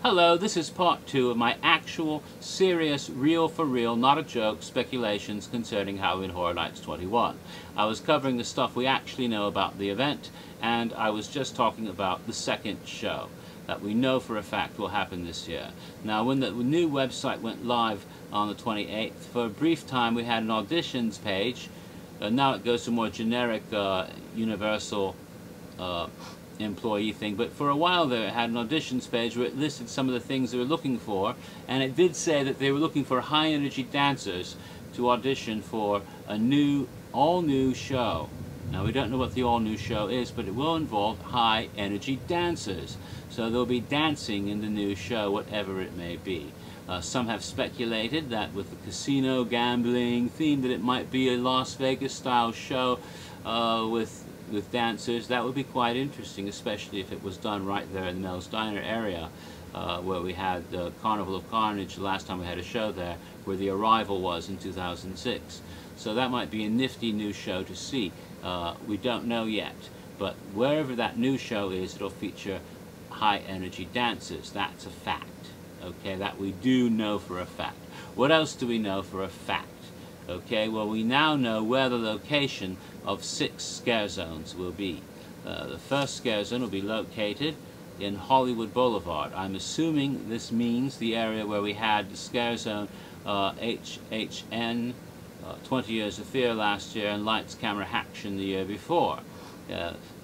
Hello, this is part 2 of my actual, serious, real for real, not a joke, speculations concerning Halloween Horror Nights 21. I was covering the stuff we actually know about the event, and I was just talking about the second show that we know for a fact will happen this year. Now, when the new website went live on the 28th, for a brief time we had an auditions page. Now it goes to more generic, universal employee thing, but for a while there it had an auditions page where it listed some of the things they were looking for, and it did say that they were looking for high energy dancers to audition for a new, all new show. Now we don't know what the all new show is, but it will involve high energy dancers, so they'll be dancing in the new show, whatever it may be. Some have speculated that with the casino gambling theme that it might be a Las Vegas style show with dancers. That would be quite interesting, especially if it was done right there in the Mel's Diner area, where we had the Carnival of Carnage the last time we had a show there, where the Arrival was in 2006. So that might be a nifty new show to see. We don't know yet, but wherever that new show is, it'll feature high energy dancers. That's a fact. Okay, that we do know for a fact. What else do we know for a fact? Okay, well, we now know where the location of 6 scare zones will be. The first scare zone will be located in Hollywood Boulevard. I'm assuming this means the area where we had the scare zone HHN, 20 Years of Fear last year, and Lights, Camera, Action the year before.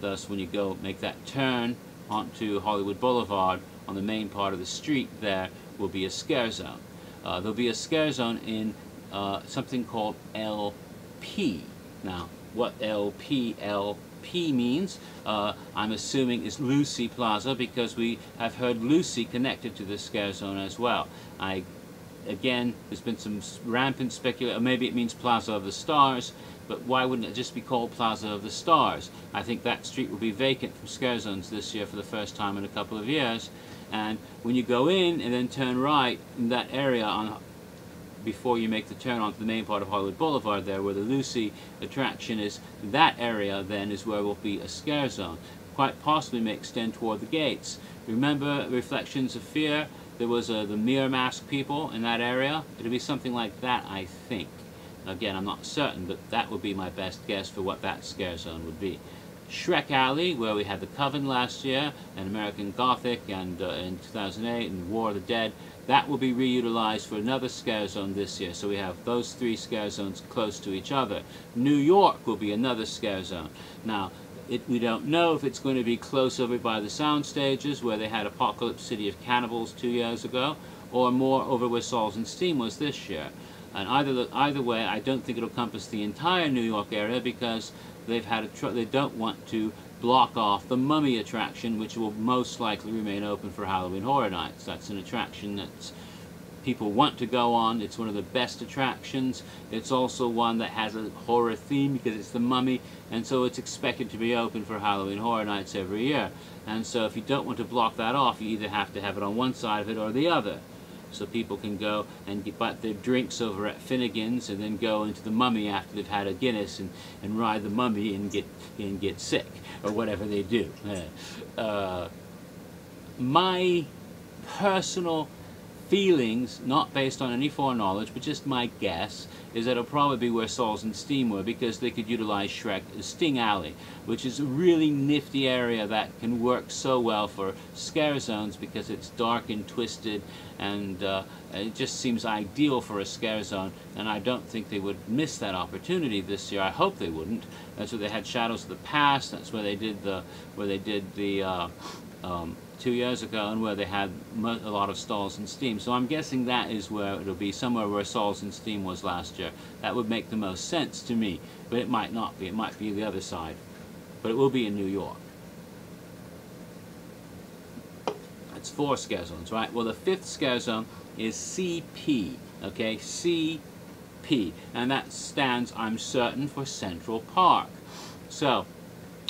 Thus, when you go make that turn onto Hollywood Boulevard, on the main part of the street there will be a scare zone. There'll be a scare zone in something called LP. Now, what LP means, I'm assuming is Lucy Plaza, because we have heard Lucy connected to this scare zone as well. Again, there's been some rampant speculation, maybe it means Plaza of the Stars, but why wouldn't it just be called Plaza of the Stars? I think that street will be vacant from scare zones this year for the first time in a couple of years. And when you go in and then turn right in that area before you make the turn onto the main part of Hollywood Boulevard there, where the Lucy attraction is, that area then is where will be a scare zone. Quite possibly may extend toward the gates. Remember Reflections of Fear? There was the mirror mask people in that area. It'll be something like that, I think. Again, I'm not certain, but that would be my best guess for what that scare zone would be. Shrek Alley, where we had the Coven last year, and American Gothic, and in 2008, and War of the Dead, that will be reutilized for another scare zone this year. So we have those 3 scare zones close to each other. New York will be another scare zone. Now, we don't know if it's going to be close over by the sound stages, where they had Apocalypse City of Cannibals 2 years ago, or more over where Souls and Steam was this year. And either way, I don't think it'll encompass the entire New York area, because they've had they don't want to block off the Mummy attraction, which will most likely remain open for Halloween Horror Nights. That's an attraction that people want to go on. It's one of the best attractions. It's also one that has a horror theme because it's the Mummy, and so it's expected to be open for Halloween Horror Nights every year. And so if you don't want to block that off, you either have to have it on one side of it or the other. So people can go and get their drinks over at Finnegan's and then go into the Mummy after they've had a Guinness and ride the Mummy and get sick, or whatever they do. My personal feelings, not based on any foreknowledge, but just my guess, is that it'll probably be where Souls and Steam were, because they could utilize Sting Alley, which is a really nifty area that can work so well for scare zones because it's dark and twisted, and it just seems ideal for a scare zone, and I don't think they would miss that opportunity this year. I hope they wouldn't. That's where they had Shadows of the Past. That's where they did the 2 years ago, and where they had a lot of Souls and Steam. So I'm guessing that is where it'll be, somewhere where Souls and Steam was last year. That would make the most sense to me, but it might not be. It might be the other side. But it will be in New York. That's 4 scare zones, right? Well, the 5th scare zone is CP, okay? CP. And that stands, I'm certain, for Central Park. So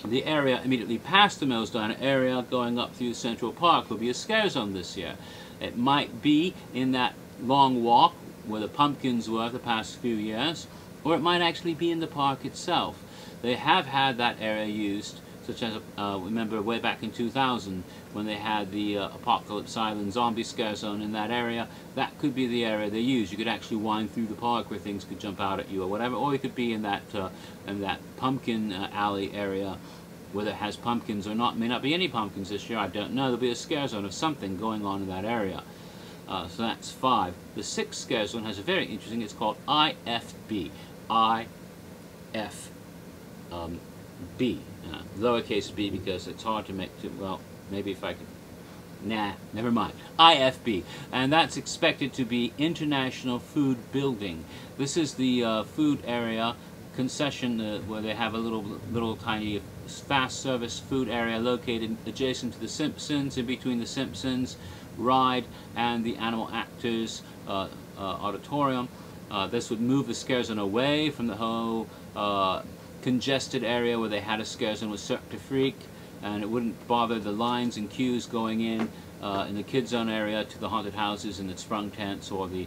the area immediately past the Mel's Diner area going up through Central Park will be a scare zone this year. It might be in that long walk where the pumpkins were the past few years, or it might actually be in the park itself. They have had that area used such as, remember way back in 2000 when they had the Apocalypse Island zombie scare zone in that area. That could be the area they used. You could actually wind through the park where things could jump out at you or whatever, or you could be in that pumpkin alley area, whether it has pumpkins or not. May not be any pumpkins this year, I don't know. There'll be a scare zone of something going on in that area. So that's 5. The 6th scare zone has a very interesting, it's called IFB. B, lowercase b, because it's hard to make, well, maybe if I could, nah, never mind, IFB, and that's expected to be International Food Building. This is the food area concession where they have a little tiny fast service food area located adjacent to the Simpsons, in between the Simpsons ride and the Animal Actors auditorium. This would move the scare zone away from the whole congested area where they had a scare zone with Cirque du Freak, and it wouldn't bother the lines and queues going in the kid zone area to the haunted houses and the sprung tents or the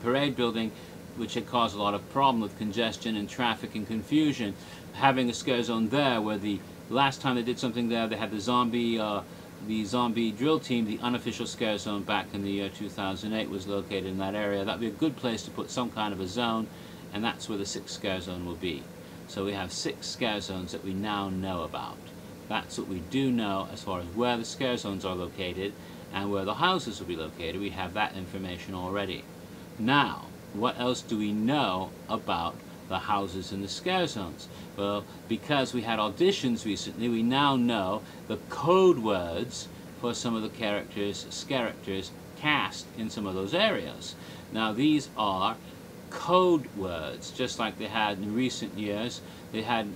parade building, which had caused a lot of problem with congestion and traffic and confusion. Having a scare zone there, where the last time they did something there, they had the zombie drill team, the unofficial scare zone back in the year 2008 was located in that area. That'd be a good place to put some kind of a zone, and that's where the 6th scare zone will be. So we have 6 scare zones that we now know about. That's what we do know as far as where the scare zones are located and where the houses will be located. We have that information already. Now, what else do we know about the houses in the scare zones? Well, because we had auditions recently, we now know the code words for some of the characters cast in some of those areas. Now, these are code words, just like they had in recent years. They had,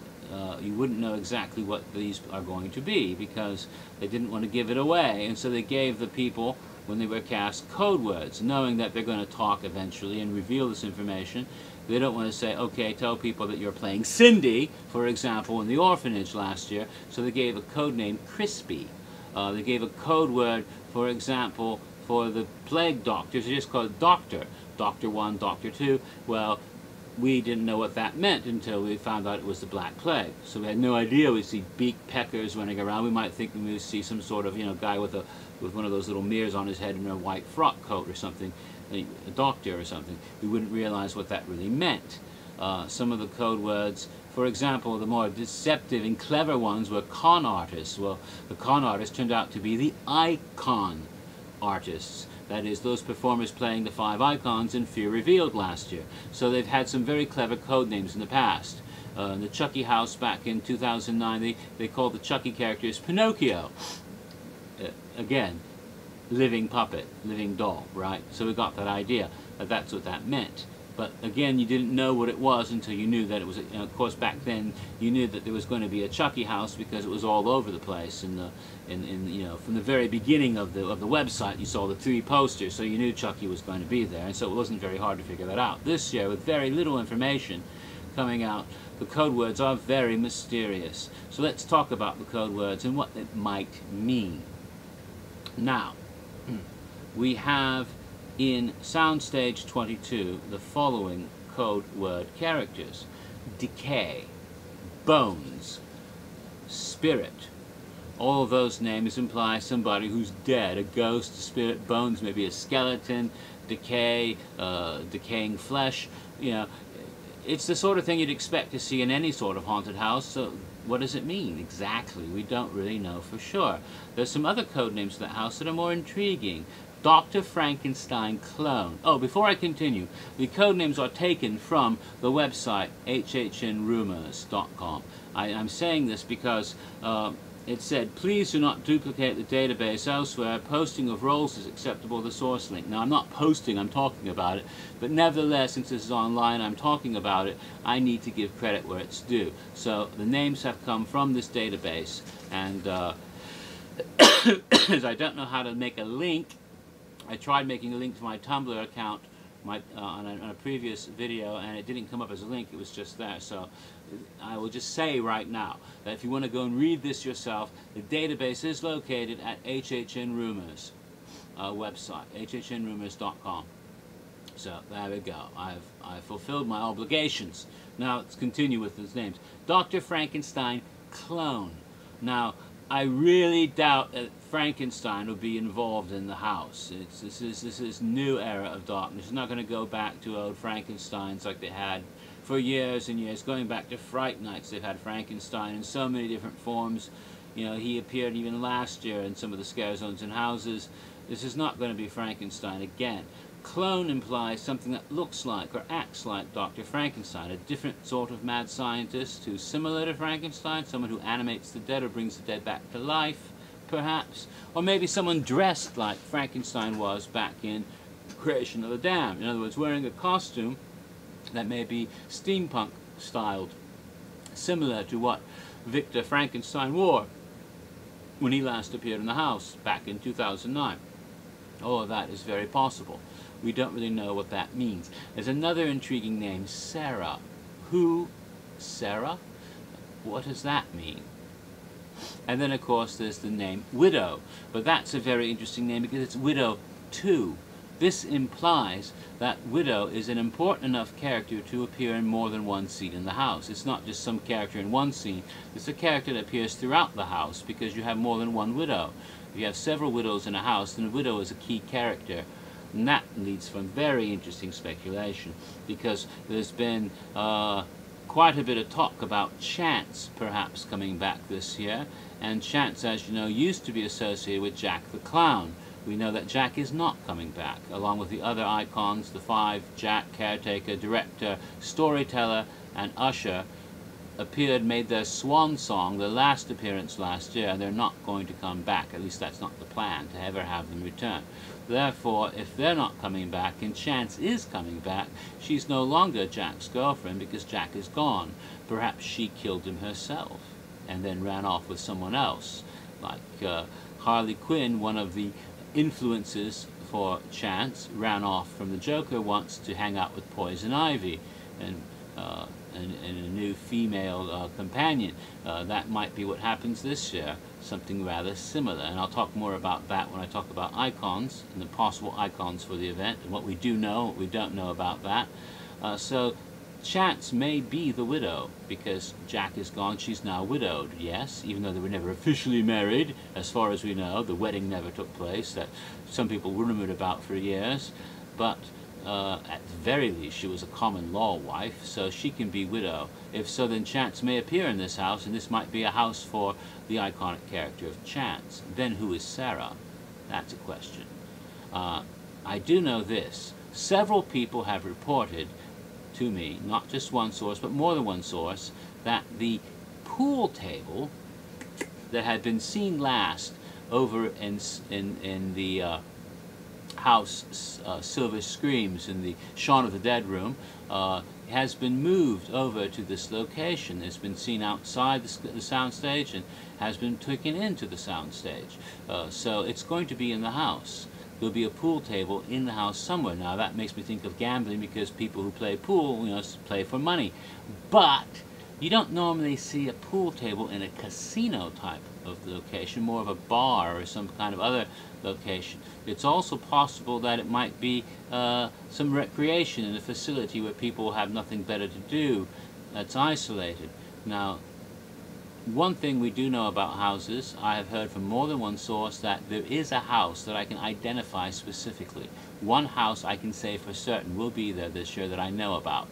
you wouldn't know exactly what these are going to be because they didn't want to give it away, and so they gave the people, when they were cast, code words, knowing that they're going to talk eventually and reveal this information. They don't want to say, okay, tell people that you're playing Cindy, for example, in the orphanage last year, so they gave a code name, Crispy. They gave a code word, for example, for the plague doctors. They just called it Doctor. Doctor 1, Doctor 2. Well, we didn't know what that meant until we found out it was the Black Plague. So we had no idea. We'd see beak peckers running around. We might think we would see some sort of, guy with one of those little mirrors on his head in a white frock coat or something, a doctor or something. We wouldn't realize what that really meant. Some of the code words, for example, the more deceptive and clever ones were con artists. Well, the con artists turned out to be the icon artists. That is, those performers playing the 5 icons in Fear Revealed last year. So they've had some very clever code names in the past. In the Chucky house back in 2009, they called the Chucky characters Pinocchio. Again, living puppet, living doll, right? So we got that idea that that's what that meant. But again, you didn't know what it was until you knew that it was, of course, back then you knew that there was going to be a Chucky house because it was all over the place. From the very beginning of the website, you saw the 3 posters, so you knew Chucky was going to be there, and so it wasn't very hard to figure that out. This year, with very little information coming out, the code words are very mysterious. So let's talk about the code words and what it might mean. Now, we have in Soundstage 22 the following code word characters: decay, bones, spirit. All of those names imply somebody who's dead, a ghost, a spirit. Bones, maybe a skeleton. Decay, decaying flesh. It's the sort of thing you'd expect to see in any sort of haunted house. So what does it mean exactly? We don't really know for sure. There's some other code names for that house that are more intriguing. Dr. Frankenstein Clone. Oh, before I continue, the code names are taken from the website HHNrumors.com. I'm saying this because it said, please do not duplicate the database elsewhere. Posting of roles is acceptable, the source link. Now, I'm not posting, I'm talking about it. But nevertheless, since this is online, I'm talking about it, I need to give credit where it's due. So the names have come from this database. And as I don't know how to make a link, I tried making a link to my Tumblr account on a previous video, and it didn't come up as a link, it was just there. So I will just say right now that if you want to go and read this yourself, the database is located at HHN Rumors website, HHNrumors.com. So there we go. I've fulfilled my obligations. Now let's continue with his names. Dr. Frankenstein clone. Now I really doubt that Frankenstein will be involved in the house. This is new era of darkness. It's not going to go back to old Frankensteins like they had for years and years. Going back to Fright Nights, they've had Frankenstein in so many different forms. You know, he appeared even last year in some of the scare zones in houses. This is not going to be Frankenstein again. Clone implies something that looks like or acts like Dr. Frankenstein, a different sort of mad scientist who's similar to Frankenstein, someone who animates the dead or brings the dead back to life, perhaps, or maybe someone dressed like Frankenstein was back in Creation of the Damned. In other words, wearing a costume that may be steampunk styled, similar to what Victor Frankenstein wore when he last appeared in the house back in 2009. All of that is very possible. We don't really know what that means. There's another intriguing name, Sarah. Who? Sarah? What does that mean? And then, of course, there's the name Widow. But that's a very interesting name because it's Widow 2. This implies that Widow is an important enough character to appear in more than one scene in the house. It's not just some character in one scene. It's a character that appears throughout the house because you have more than one widow. If you have several widows in a house, then a widow is a key character. And that leads from very interesting speculation because there's been quite a bit of talk about Chance perhaps coming back this year. And Chance, as you know, used to be associated with Jack the Clown. We know that Jack is not coming back, along with the other icons, the five, Jack, caretaker, director, storyteller, and usher, made their swan song, their last appearance last year, and they're not going to come back. At least that's not the plan, to ever have them return. Therefore, if they're not coming back and Chance is coming back, she's no longer Jack's girlfriend because Jack is gone. Perhaps she killed him herself and then ran off with someone else. Like Harley Quinn, one of the influences for Chance, ran off from the Joker once to hang out with Poison Ivy and a new female companion. That might be what happens this year, something rather similar. And I'll talk more about that when I talk about icons and the possible icons for the event and what we do know, what we don't know about that. So Chance may be the widow because Jack is gone. She's now widowed, yes, even though they were never officially married, as far as we know. The wedding never took place, that some people rumored about for years. But at the very least, she was a common law wife, so she can be widow. If so, then Chance may appear in this house, and this might be a house for the iconic character of Chance. Then who is Sarah? That's a question. I do know this. Several people have reported to me, not just one source, but more than one source, that the pool table that had been seen last over in the house Silver Screams in the Shaun of the Dead room has been moved over to this location. It's been seen outside the soundstage and has been taken into the soundstage. So it's going to be in the house. There'll be a pool table in the house somewhere. Now that makes me think of gambling because people who play pool, you know, play for money. But you don't normally see a pool table in a casino type of location, more of a bar or some kind of other location. It's also possible that it might be some recreation in a facility where people have nothing better to do that's isolated. Now, one thing we do know about houses, I have heard from more than one source that there is a house that I can identify specifically. One house I can say for certain will be there this year that I know about.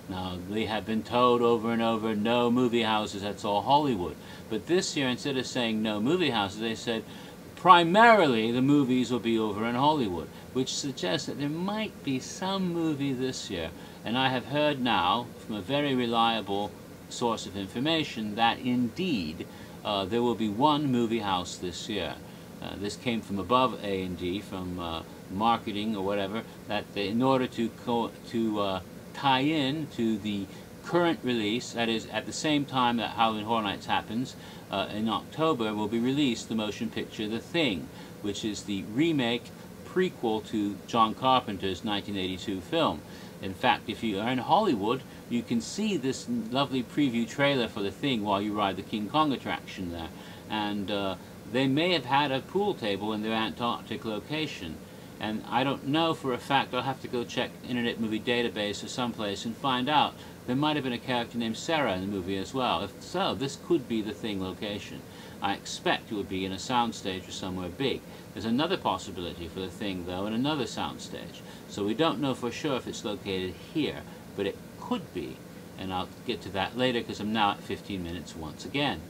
Now, they have been told over and over, no movie houses, that's all Hollywood. But this year, instead of saying no movie houses, they said primarily the movies will be over in Hollywood, which suggests that there might be some movie this year. And I have heard now from a very reliable source of information that indeed there will be one movie house this year. This came from above A&D, from marketing or whatever, that in order to tie in to the current release, that is at the same time that Halloween Horror Nights happens, in October will be released the motion picture The Thing, which is the remake prequel to John Carpenter's 1982 film. In fact, if you are in Hollywood, you can see this lovely preview trailer for The Thing while you ride the King Kong attraction there. And they may have had a pool table in their Antarctic location. And I don't know for a fact. I'll have to go check Internet Movie Database or someplace and find out. There might have been a character named Sarah in the movie as well. If so, this could be the Thing location. I expect it would be in a soundstage or somewhere big. There's another possibility for the Thing, though, in another soundstage. So we don't know for sure if it's located here, but it could be. And I'll get to that later because I'm now at 15 minutes once again.